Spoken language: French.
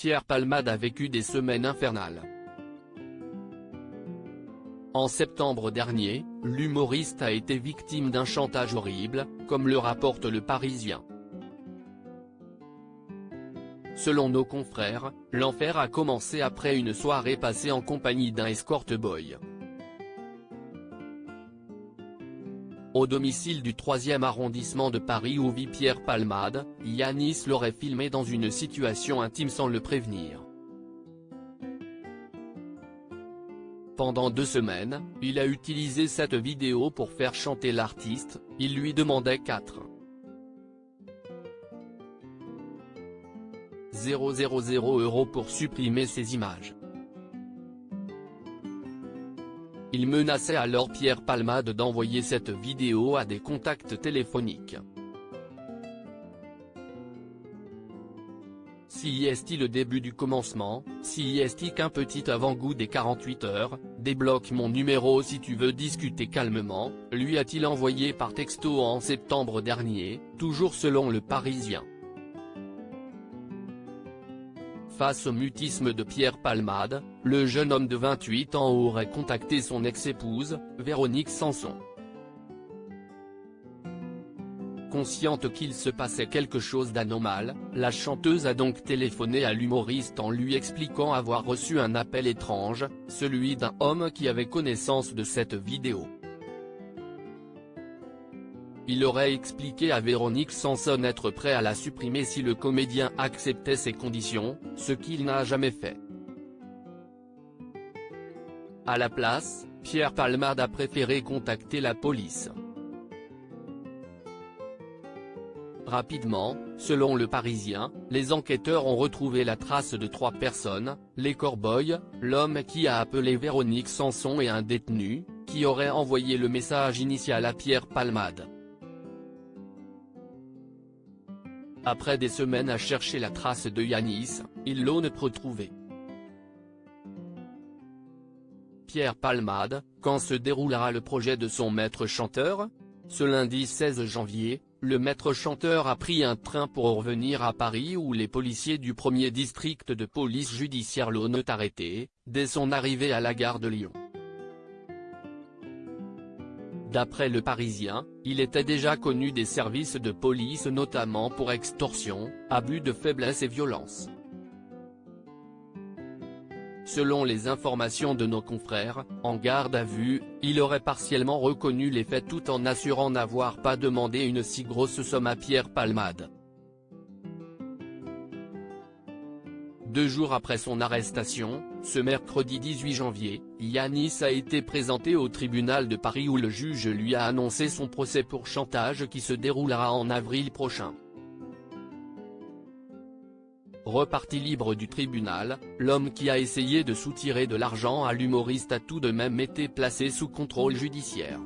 Pierre Palmade a vécu des semaines infernales. En septembre dernier, l'humoriste a été victime d'un chantage horrible, comme le rapporte Le Parisien. Selon nos confrères, l'enfer a commencé après une soirée passée en compagnie d'un escort boy. Au domicile du 3e arrondissement de Paris où vit Pierre Palmade, Yanis l'aurait filmé dans une situation intime sans le prévenir. Pendant 2 semaines, il a utilisé cette vidéo pour faire chanter l'artiste, il lui demandait 4,000 € pour supprimer ces images. Il menaçait alors Pierre Palmade d'envoyer cette vidéo à des contacts téléphoniques. Si est-il le début du commencement, si est-il qu'un petit avant-goût des 48 heures, débloque mon numéro si tu veux discuter calmement, lui a-t-il envoyé par texto en septembre dernier, toujours selon Le Parisien. Face au mutisme de Pierre Palmade, le jeune homme de 28 ans aurait contacté son ex-épouse, Véronique Sanson. Consciente qu'il se passait quelque chose d'anormal, la chanteuse a donc téléphoné à l'humoriste en lui expliquant avoir reçu un appel étrange, celui d'un homme qui avait connaissance de cette vidéo. Il aurait expliqué à Véronique Sanson être prêt à la supprimer si le comédien acceptait ses conditions, ce qu'il n'a jamais fait. À la place, Pierre Palmade a préféré contacter la police. Rapidement, selon Le Parisien, les enquêteurs ont retrouvé la trace de 3 personnes, les Corboy, l'homme qui a appelé Véronique Sanson et un détenu, qui aurait envoyé le message initial à Pierre Palmade. Après des semaines à chercher la trace de Yanis, ils l'ont retrouvée. Pierre Palmade, quand se déroulera le projet de son maître chanteur? Ce lundi 16 janvier, le maître chanteur a pris un train pour revenir à Paris où les policiers du 1er district de police judiciaire l'ont arrêté, dès son arrivée à la gare de Lyon. D'après Le Parisien, il était déjà connu des services de police notamment pour extorsion, abus de faiblesse et violence. Selon les informations de nos confrères, en garde à vue, il aurait partiellement reconnu les faits tout en assurant n'avoir pas demandé une si grosse somme à Pierre Palmade. 2 jours après son arrestation, ce mercredi 18 janvier, Yanis a été présenté au tribunal de Paris où le juge lui a annoncé son procès pour chantage qui se déroulera en avril prochain. Reparti libre du tribunal, l'homme qui a essayé de soutirer de l'argent à l'humoriste a tout de même été placé sous contrôle judiciaire.